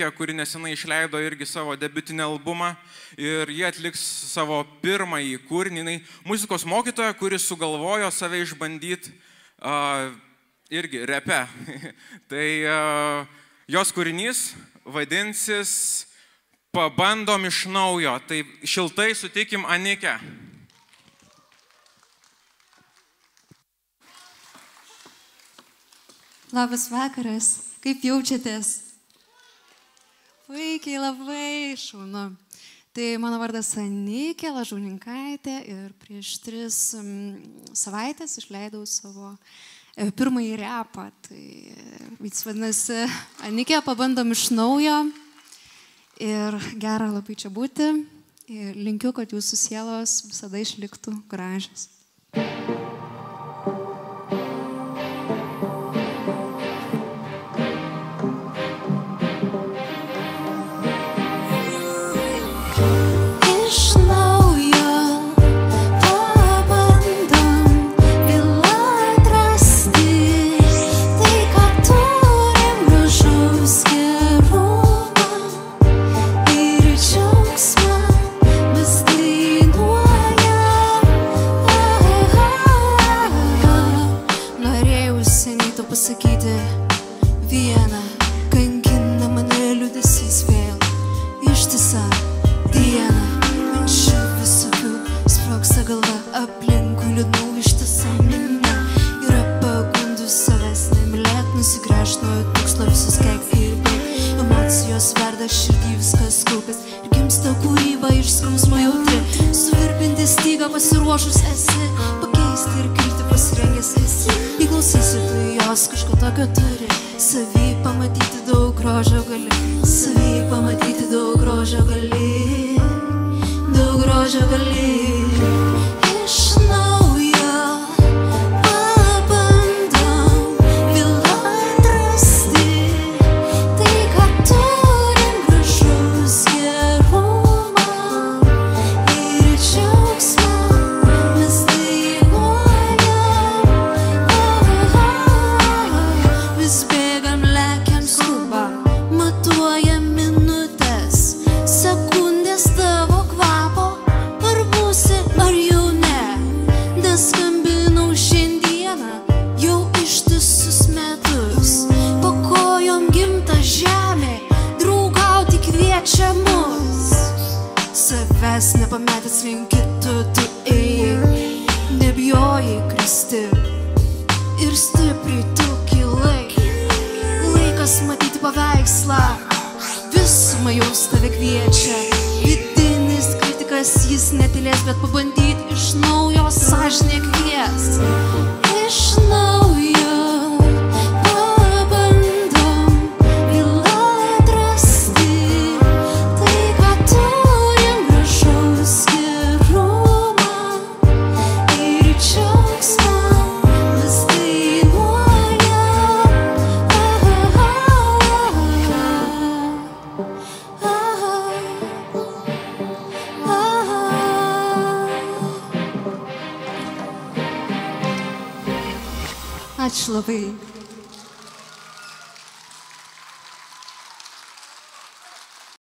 dainininkė, kuri nesenai išleido irgi savo debiutinį albumą ir jie atliks savo pirmąjį kūrinį. Jinai muzikos mokytoja, kuris sugalvojo save išbandyti irgi repe. Tai jos kūrinys vadinsis Pabandom iš naujo. Tai šiltai sutikim Anikę. Labas vakaras, kaip jaučiatės? Puikiai, labai šaunu. Tai mano vardas Anikė Lažauninkaitė ir prieš 3 savaitės išleidau savo pirmąjį repą. Tai jis vadinasi Anikė, pabandom iš naujo. Ir gera labai čia būti. Ir linkiu, kad jūsų sielos visada išliktų gražios. Pasakyti vieną, kankina mane liūdesys vėl. Ištisą dieną, minčių visokių, sprogsta galva aplinkui liūdnų ištisą minę. Yra pagundų savęs nemylėt, nusigręžt nuo tikslo visus keik ir bėg. Emocijos verda širdį, viskas kaupias ir gimsta kūryba iš skausmo jautri. Suvirpinti stygą pasiruošus esi, pakeisti ir kilti pasirengęs esi. Įklausysi tu jos, kažko tokio turi, savy pamatyti daug grožio gali, savy pamatyti daug grožio gali, daug grožio gali. Iš naujo pabandom vėl atrasti tai, ką turim, gražus gerumą ir džiaugsmą mes dainuojam. Vis bėgam, lekiam, skubam, matuojam minutės, sekundės tavo kvapo, ar būsi, ar jau ne. Neskambinau šiandieną, jau ištisus metus, po kojom gimta žemė, draugauti kviečia mus. Savęs nepametęs vien kitu tu ėjai, nebijojai kristi ir stipriai tu kilai. Laikas matyti paveikslą, visumą jaus tave kviečia. Vidinis kritikas jis netylės, bet pabandyti iš naujo sąžinė kvies. Iš naujo pabandom vėl atrasti tai, ką turim, gražaus gerumą ir džiaugsmą mes dainuojam. Ačiū labai.